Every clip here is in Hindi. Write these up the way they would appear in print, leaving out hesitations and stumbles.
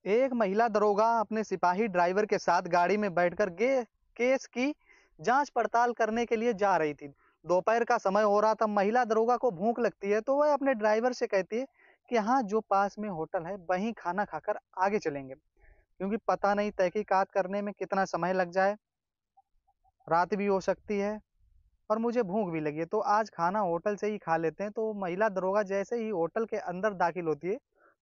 एक महिला दरोगा अपने सिपाही ड्राइवर के साथ गाड़ी में बैठकर केस की जांच पड़ताल करने के लिए जा रही थी। दोपहर का समय हो रहा था। महिला दरोगा को भूख लगती है तो वह अपने ड्राइवर से कहती है कि हाँ, जो पास में होटल है वहीं खाना खाकर आगे चलेंगे, क्योंकि पता नहीं तहकीकात करने में कितना समय लग जाए, रात भी हो सकती है और मुझे भूख भी लगी है, तो आज खाना होटल से ही खा लेते हैं। तो महिला दरोगा जैसे ही होटल के अंदर दाखिल होती है,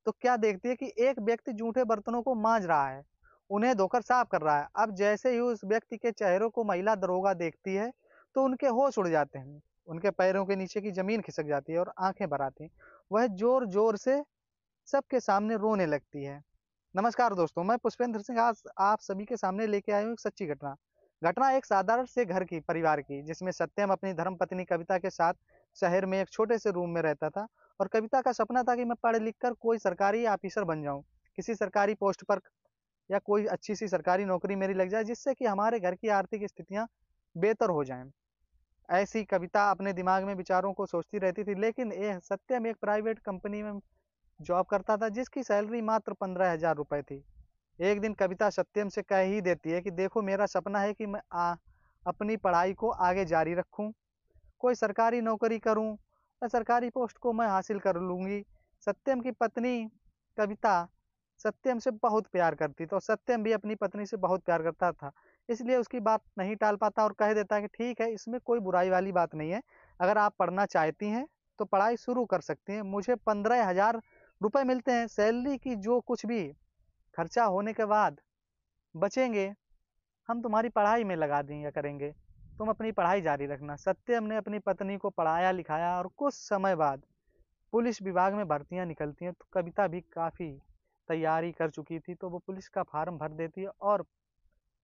तो क्या देखती है कि एक व्यक्ति जूठे बर्तनों को मांज रहा है, उन्हें धोकर साफ कर रहा है। अब जैसे ही उस व्यक्ति के चेहरे को महिला दरोगा देखती है, तो उनके होश उड़ जाते हैं। उनके पैरों के नीचे की जमीन खिसक जाती है और आंखें भर आती हैं। वह जोर-जोर से सबके सामने रोने लगती है। नमस्कार दोस्तों, मैं पुष्पेंद्र सिंह आज आप सभी के सामने लेके आया हूँ एक सच्ची घटना। घटना एक साधारण से घर की, परिवार की, जिसमें सत्यम अपनी धर्मपत्नी कविता के साथ शहर में एक छोटे से रूम में रहता था। और कविता का सपना था कि मैं पढ़ लिख कर कोई सरकारी ऑफिसर बन जाऊं, किसी सरकारी पोस्ट पर, या कोई अच्छी सी सरकारी नौकरी मेरी लग जाए, जिससे कि हमारे घर की आर्थिक स्थितियां बेहतर हो जाएं। ऐसी कविता अपने दिमाग में विचारों को सोचती रहती थी, लेकिन यह सत्यम एक प्राइवेट कंपनी में जॉब करता था, जिसकी सैलरी मात्र 15,000 रुपए थी। एक दिन कविता सत्यम से कह ही देती है कि देखो, मेरा सपना है कि मैं अपनी पढ़ाई को आगे जारी रखूं, कोई सरकारी नौकरी करूं या सरकारी पोस्ट को मैं हासिल कर लूंगी। सत्यम की पत्नी कविता सत्यम से बहुत प्यार करती, तो सत्यम भी अपनी पत्नी से बहुत प्यार करता था, इसलिए उसकी बात नहीं टाल पाता और कह देता है कि ठीक है, इसमें कोई बुराई वाली बात नहीं है। अगर आप पढ़ना चाहती हैं तो पढ़ाई शुरू कर सकती हैं। मुझे 15,000 रुपए मिलते हैं सैलरी की, जो कुछ भी खर्चा होने के बाद बचेंगे हम तुम्हारी पढ़ाई में लगा दिया करेंगे, तुम अपनी पढ़ाई जारी रखना। सत्यम ने अपनी पत्नी को पढ़ाया लिखाया और कुछ समय बाद पुलिस विभाग में भर्तियां निकलती हैं। तो कविता भी काफी तैयारी कर चुकी थी, तो वो पुलिस का फार्म भर देती है और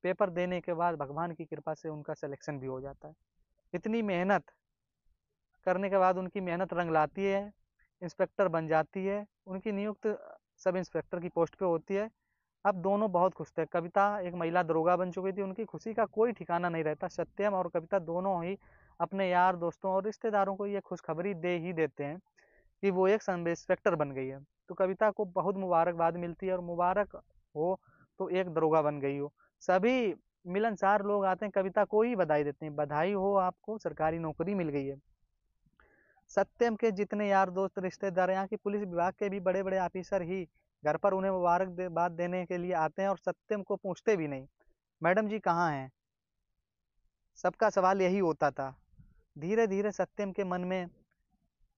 पेपर देने के बाद भगवान की कृपा से उनका सिलेक्शन भी हो जाता है। इतनी मेहनत करने के बाद उनकी मेहनत रंग लाती है, इंस्पेक्टर बन जाती है, उनकी नियुक्त सब इंस्पेक्टर की पोस्ट पे होती है। अब दोनों बहुत खुश थे। कविता एक महिला दरोगा बन चुकी थी, उनकी खुशी का कोई ठिकाना नहीं रहता। सत्यम और कविता दोनों ही अपने यार दोस्तों और रिश्तेदारों को ये खुशखबरी दे ही देते हैं कि वो एक सब इंस्पेक्टर बन गई है। तो कविता को बहुत मुबारकबाद मिलती है और मुबारक हो तो एक दरोगा बन गई हो। सभी मिलनसार लोग आते हैं, कविता को ही बधाई देते हैं, बधाई हो, आपको सरकारी नौकरी मिल गई है। सत्यम के जितने यार दोस्त रिश्तेदार, यहाँ की पुलिस विभाग के भी बड़े बड़े ऑफिसर ही घर पर उन्हें मुबारकबाद देने के लिए आते हैं और सत्यम को पूछते भी नहीं, मैडम जी कहाँ हैं। सबका सवाल यही होता था। धीरे धीरे सत्यम के मन में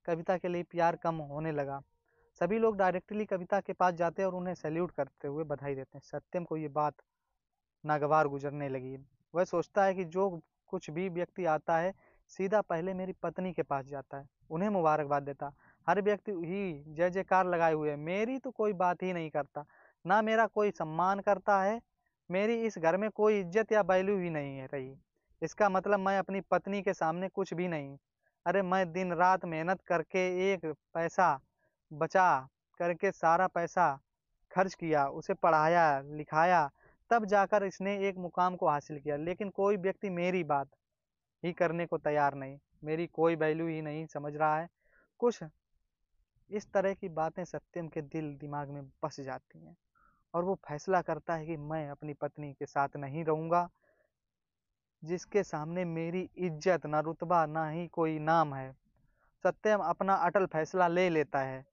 कविता के लिए प्यार कम होने लगा। सभी लोग डायरेक्टली कविता के पास जाते हैं और उन्हें सैल्यूट करते हुए बधाई देते हैं। सत्यम को ये बात नागवार गुजरने लगी। वह सोचता है कि जो कुछ भी व्यक्ति आता है सीधा पहले मेरी पत्नी के पास जाता है, उन्हें मुबारकबाद देता। हर व्यक्ति ही जय जयकार लगाए हुए है, मेरी तो कोई बात ही नहीं करता, ना मेरा कोई सम्मान करता है, मेरी इस घर में कोई इज्जत या वैल्यू ही नहीं है रही। इसका मतलब मैं अपनी पत्नी के सामने कुछ भी नहीं। अरे मैं दिन रात मेहनत करके एक पैसा बचा करके सारा पैसा खर्च किया, उसे पढ़ाया लिखाया, तब जाकर इसने एक मुकाम को हासिल किया, लेकिन कोई व्यक्ति मेरी बात ही करने को तैयार नहीं, मेरी कोई वैल्यू ही नहीं समझ रहा है। कुछ इस तरह की बातें सत्यम के दिल दिमाग में बस जाती हैं और वो फैसला करता है कि मैं अपनी पत्नी के साथ नहीं रहूंगा, जिसके सामने मेरी इज्जत ना रुतबा ना ही कोई नाम है। सत्यम अपना अटल फैसला ले लेता है।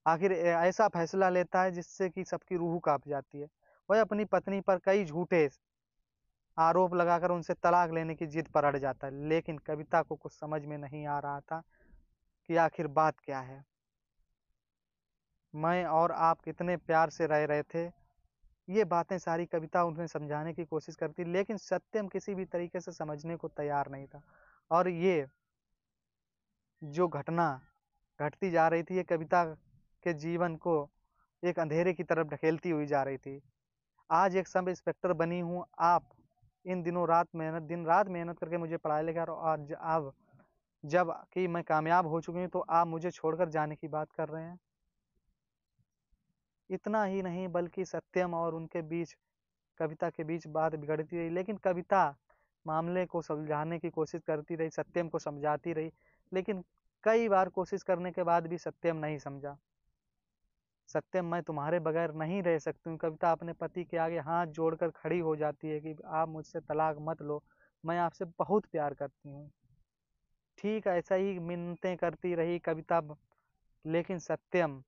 आखिर ऐसा फैसला लेता है जिससे कि सबकी रूह कांप जाती है। वह अपनी पत्नी पर कई झूठे आरोप लगाकर उनसे तलाक लेने की जिद पर अड़ जाता है, लेकिन कविता को कुछ समझ में नहीं आ रहा था कि आखिर बात क्या है। मैं और आप कितने प्यार से रह रहे थे, ये बातें सारी कविता उन्हें समझाने की कोशिश करती, लेकिन सत्यम किसी भी तरीके से समझने को तैयार नहीं था। और ये जो घटना घटती जा रही थी, ये कविता के जीवन को एक अंधेरे की तरफ ढकेलती हुई जा रही थी। आज एक सब इंस्पेक्टर बनी हूँ, आप इन दिनों रात मेहनत दिन रात मेहनत करके मुझे पढ़ाया लिखाया, और आज अब जब कि मैं कामयाब हो चुकी हूँ तो आप मुझे छोड़कर जाने की बात कर रहे हैं। इतना ही नहीं बल्कि सत्यम और उनके बीच, कविता के बीच बात बिगड़ती रही, लेकिन कविता मामले को सुलझाने की कोशिश करती रही, सत्यम को समझाती रही, लेकिन कई बार कोशिश करने के बाद भी सत्यम नहीं समझा। सत्यम मैं तुम्हारे बगैर नहीं रह सकती हूँ। कविता अपने पति के आगे हाथ जोड़कर खड़ी हो जाती है कि आप मुझसे तलाक मत लो, मैं आपसे बहुत प्यार करती हूँ। ठीक ऐसा ही मिन्नतें करती रही कविता, लेकिन सत्यम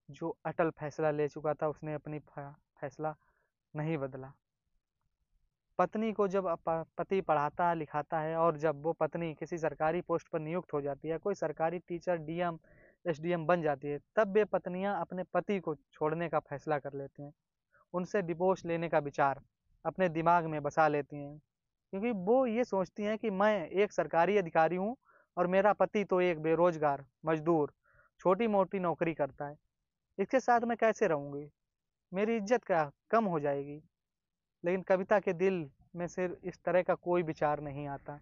जो अटल फैसला ले चुका था उसने अपनी फैसला नहीं बदला। पत्नी को जब पति पढ़ाता लिखाता है और जब वो पत्नी किसी सरकारी पोस्ट पर नियुक्त हो जाती है, कोई सरकारी टीचर, डीएम, एसडीएम बन जाती है, तब वे पत्नियां अपने पति को छोड़ने का फैसला कर लेती हैं। उनसे डिवोर्स लेने का विचार अपने दिमाग में बसा लेती हैं, क्योंकि वो ये सोचती हैं कि मैं एक सरकारी अधिकारी हूँ और मेरा पति तो एक बेरोजगार मजदूर छोटी मोटी नौकरी करता है, इसके साथ मैं कैसे रहूंगी, मेरी इज्जत क्या कम हो जाएगी। लेकिन कविता के दिल में सिर्फ इस तरह का कोई विचार नहीं आता।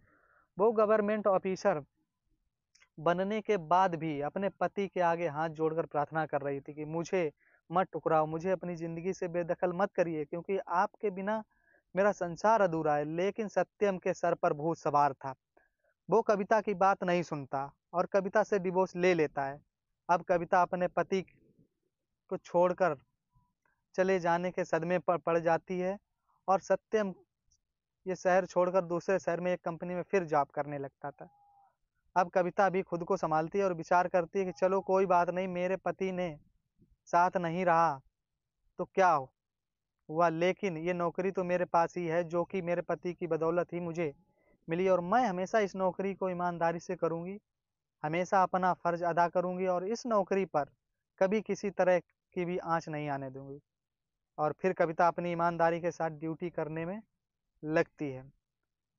वो गवर्नमेंट ऑफिसर बनने के बाद भी अपने पति के आगे हाथ जोड़कर प्रार्थना कर रही थी कि मुझे मत ठुकराओ, मुझे अपनी जिंदगी से बेदखल मत करिए, क्योंकि आपके बिना मेरा संसार अधूरा है। लेकिन सत्यम के सर पर भूत सवार था। वो कविता की बात नहीं सुनता और कविता से डिवोर्स ले लेता है। अब कविता अपने पति को छोड़कर चले जाने के सदमे पर पड़ जाती है और सत्यम ये शहर छोड़कर दूसरे शहर में एक कंपनी में फिर जॉब करने लगता था। अब कविता भी खुद को संभालती है और विचार करती है कि चलो कोई बात नहीं, मेरे पति ने साथ नहीं रहा तो क्या हुआ, लेकिन ये नौकरी तो मेरे पास ही है जो कि मेरे पति की बदौलत ही मुझे मिली, और मैं हमेशा इस नौकरी को ईमानदारी से करूंगी, हमेशा अपना फर्ज अदा करूंगी और इस नौकरी पर कभी किसी तरह की भी आंच नहीं आने दूंगी। और फिर कविता अपनी ईमानदारी के साथ ड्यूटी करने में लगती है।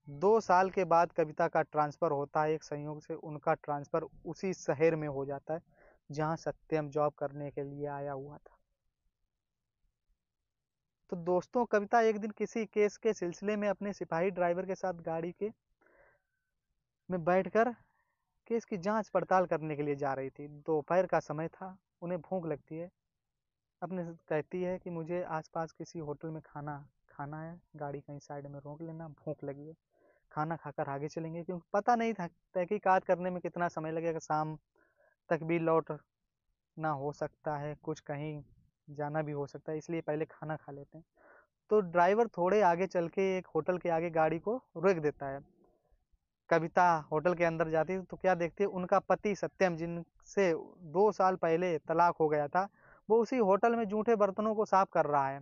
2 साल के बाद कविता का ट्रांसफर होता है। एक संयोग से उनका ट्रांसफर उसी शहर में हो जाता है जहां सत्यम जॉब करने के लिए आया हुआ था। तो दोस्तों, कविता एक दिन किसी केस के सिलसिले में अपने सिपाही ड्राइवर के साथ गाड़ी के में बैठकर केस की जांच पड़ताल करने के लिए जा रही थी। दोपहर का समय था, उन्हें भूख लगती है। अपने से कहती है कि मुझे आसपास किसी होटल में खाना खाना है, गाड़ी कहीं साइड में रोक लेना, भूख लगी है, खाना खाकर आगे चलेंगे, क्योंकि पता नहीं था तहकीकात करने में कितना समय लगेगा, शाम तक भी लौट ना हो सकता है, कुछ कहीं जाना भी हो सकता है, इसलिए पहले खाना खा लेते हैं। तो ड्राइवर थोड़े आगे चल के एक होटल के आगे गाड़ी को रोक देता है। कविता होटल के अंदर जाती है तो क्या देखती है, उनका पति सत्यम, जिनसे 2 साल पहले तलाक हो गया था, वो उसी होटल में जूठे बर्तनों को साफ कर रहा है,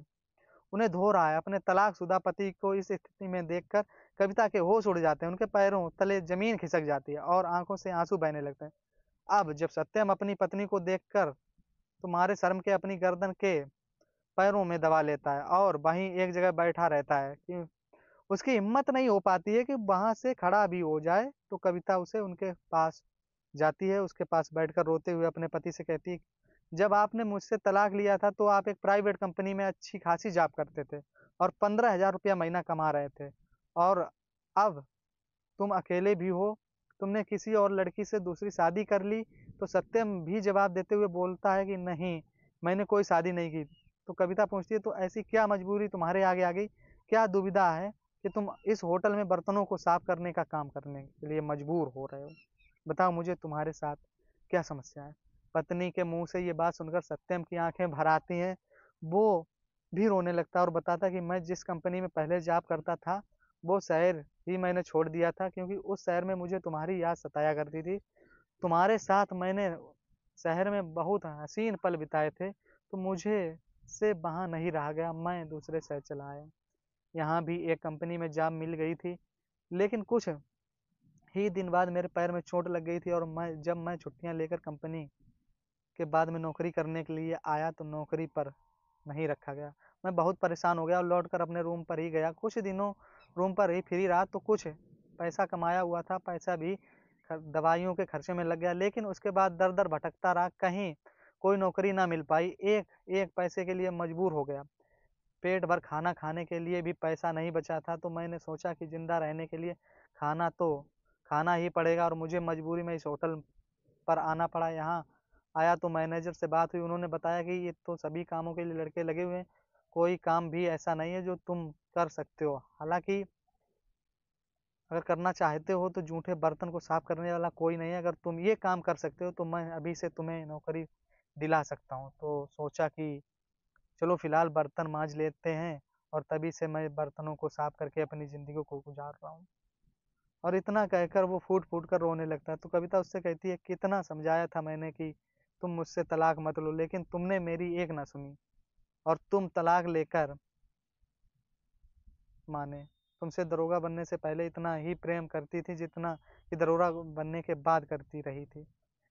उन्हें धो रहा है। अपने तलाकशुदा पति को इस स्थिति में देखकर कविता के होश उड़ जाते हैं, उनके पैरों तले जमीन खिसक जाती है और आंखों से आंसू बहने लगते हैं। अब जब सत्यम अपनी पत्नी को देखकर तुम्हारे शर्म के अपनी गर्दन के पैरों में दबा लेता है और वहीं एक जगह बैठा रहता है कि उसकी हिम्मत नहीं हो पाती है कि वहां से खड़ा भी हो जाए, तो कविता उसे उनके पास जाती है, उसके पास बैठकर रोते हुए अपने पति से कहती है, जब आपने मुझसे तलाक लिया था तो आप एक प्राइवेट कंपनी में अच्छी खासी जॉब करते थे और 15,000 रुपया महीना कमा रहे थे, और अब तुम अकेले भी हो, तुमने किसी और लड़की से दूसरी शादी कर ली। तो सत्यम भी जवाब देते हुए बोलता है कि नहीं, मैंने कोई शादी नहीं की। तो कविता पूछती है, तो ऐसी क्या मजबूरी तुम्हारे आगे आ गई, क्या दुविधा है कि तुम इस होटल में बर्तनों को साफ करने का काम करने के लिए मजबूर हो रहे हो, बताओ मुझे तुम्हारे साथ क्या समस्या है। पत्नी के मुंह से ये बात सुनकर सत्यम की आंखें भर आती हैं, वो भी रोने लगता है और बताता है कि मैं जिस कंपनी में पहले जॉब करता था वो शहर ही मैंने छोड़ दिया था, क्योंकि उस शहर में मुझे तुम्हारी याद सताया करती थी। तुम्हारे साथ मैंने शहर में बहुत हसीन पल बिताए थे, तो मुझे से वहाँ नहीं रहा गया, मैं दूसरे शहर चला आया। यहाँ भी एक कंपनी में जॉब मिल गई थी, लेकिन कुछ ही दिन बाद मेरे पैर में चोट लग गई थी और जब मैं छुट्टियां लेकर कंपनी के बाद में नौकरी करने के लिए आया तो नौकरी पर नहीं रखा गया। मैं बहुत परेशान हो गया और लौटकर अपने रूम पर ही गया। कुछ दिनों रूम पर ही फ्री रहा तो कुछ पैसा कमाया हुआ था, पैसा भी दवाइयों के खर्चे में लग गया, लेकिन उसके बाद दर दर भटकता रहा, कहीं कोई नौकरी ना मिल पाई, एक एक पैसे के लिए मजबूर हो गया। पेट भर खाना खाने के लिए भी पैसा नहीं बचा था, तो मैंने सोचा कि जिंदा रहने के लिए खाना तो खाना ही पड़ेगा और मुझे मजबूरी में इस होटल पर आना पड़ा। यहाँ आया तो मैनेजर से बात हुई, उन्होंने बताया कि ये तो सभी कामों के लिए लड़के लगे हुए हैं, कोई काम भी ऐसा नहीं है जो तुम कर सकते हो, हालांकि अगर करना चाहते हो तो जूठे बर्तन को साफ करने वाला कोई नहीं है, अगर तुम ये काम कर सकते हो तो मैं अभी से तुम्हें नौकरी दिला सकता हूँ। तो सोचा कि चलो फिलहाल बर्तन मांज लेते हैं, और तभी से मैं बर्तनों को साफ करके अपनी ज़िंदगी को गुजार रहा हूँ। और इतना कहकर वो फूट-फूट कर रोने लगता है। तो कविता उससे कहती है, कितना समझाया था मैंने कि तुम मुझसे तलाक मत लो, लेकिन तुमने मेरी एक ना सुनी, और तुम तलाक लेकर माने। तुमसे दरोगा बनने से पहले इतना ही प्रेम करती थी जितना कि दरोगा बनने के बाद करती रही थी।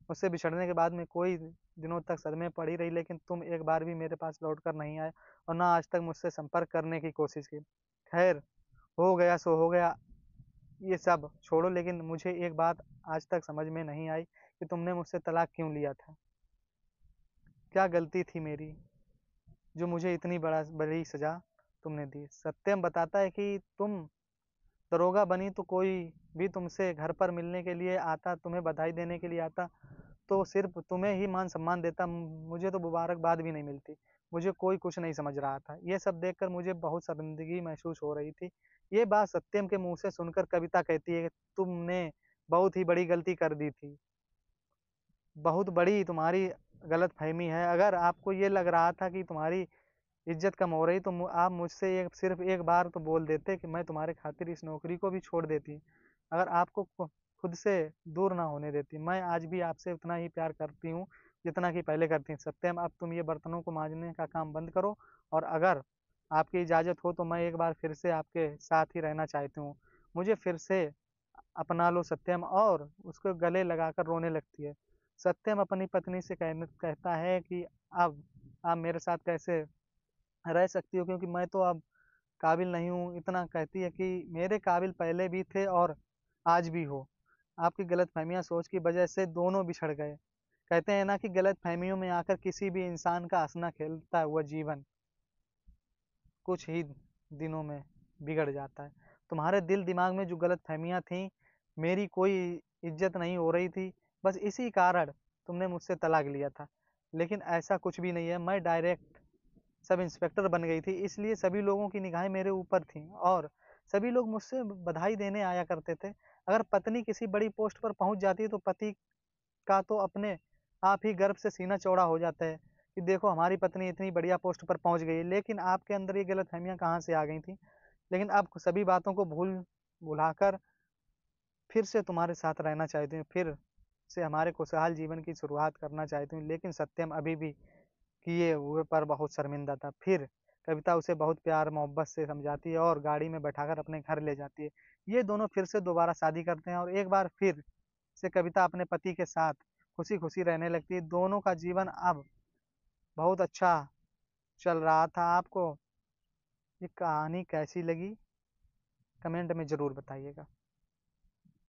मुझसे बिछड़ने के बाद में कोई दिनों तक सदमे पड़ी रही, लेकिन तुम एक बार भी मेरे पास लौट कर नहीं आए, और ना आज तक मुझसे संपर्क करने की कोशिश की। खैर, हो गया सो हो गया, ये सब छोड़ो, लेकिन मुझे एक बात आज तक समझ में नहीं आई कि तुमने मुझसे तलाक क्यों लिया था? क्या गलती थी मेरी, जो मुझे इतनी बड़ी सज़ा तुमने दी? सत्यम बताता है कि तुम दरोगा बनी तो कोई भी तुमसे घर पर मिलने के लिए आता, तुम्हें बधाई देने के लिए आता, तो सिर्फ़ तुम्हें ही मान-सम्मान देता, मुझे तो मुबारकबाद भी नहीं मिलती। मुझे कोई कुछ नहीं समझ रहा था। ये सब देखकर मुझे बहुत शर्मिंदगी महसूस हो रही थी। ये बात सत्यम के मुँह से सुनकर कविता कहती है कि तुमने बहुत ही बड़ी गलती कर दी थी। बहुत बड़ी तुम्हारी गलतफ़हमी है। अगर आपको ये लग रहा था कि तुम्हारी इज़्ज़त कम हो रही, तो आप मुझसे एक सिर्फ़ एक बार तो बोल देते कि मैं तुम्हारे खातिर इस नौकरी को भी छोड़ देती। अगर आपको खुद से दूर ना होने देती। मैं आज भी आपसे उतना ही प्यार करती हूँ, जितना कि पहले करती थी। सत्यम, अब तुम ये बर्तनों को माँजने का काम बंद करो, और अगर आपकी इजाज़त हो तो मैं एक बार फिर से आपके साथ ही रहना चाहती हूँ। मुझे फिर से अपना लो सत्यम, और उसको गले लगाकर रोने लगती है। सत्यम अपनी पत्नी से कहता है कि अब आप मेरे साथ कैसे रह सकती हो, क्योंकि मैं तो अब काबिल नहीं हूँ। इतना कहती है कि मेरे काबिल पहले भी थे और आज भी हो। आपकी गलतफ़हमियाँ सोच की वजह से दोनों बिछड़ गए। कहते हैं ना कि गलतफ़हमियों में आकर किसी भी इंसान का हँसना-खेलता हुआ जीवन कुछ ही दिनों में बिगड़ जाता है। तुम्हारे दिल-दिमाग में जो गलतफ़हमियाँ थीं, मेरी कोई इज़्ज़त नहीं हो रही थी, बस इसी कारण तुमने मुझसे तलाक लिया था। लेकिन ऐसा कुछ भी नहीं है, मैं डायरेक्ट सब इंस्पेक्टर बन गई थी, इसलिए सभी लोगों की निगाहें मेरे ऊपर थीं, और सभी लोग मुझसे बधाई देने आया करते थे। अगर पत्नी किसी बड़ी पोस्ट पर पहुँच जाती है, तो पति का तो अपने आप ही गर्व से सीना चौड़ा हो जाता है कि देखो हमारी पत्नी इतनी बढ़िया पोस्ट पर पहुँच गई है। लेकिन आपके अंदर ये गलतफ़हमियाँ कहाँ से आ गई थीं? लेकिन अब सभी बातों को भुलाकर फिर से तुम्हारे साथ रहना चाहती हूँ, फिर से हमारे खुशहाल जीवन की शुरुआत करना चाहती हूँ। लेकिन सत्यम अभी भी किए हुए पर बहुत शर्मिंदा था। फिर कविता उसे बहुत प्यार-मोहब्बत से समझाती है और गाड़ी में बैठाकर अपने घर ले जाती है। ये दोनों फिर से दोबारा शादी करते हैं, और एक बार फिर से कविता अपने पति के साथ खुशी-खुशी रहने लगती है। दोनों का जीवन अब बहुत अच्छा चल रहा था। आपको ये कहानी कैसी लगी? कमेंट में ज़रूर बताइएगा।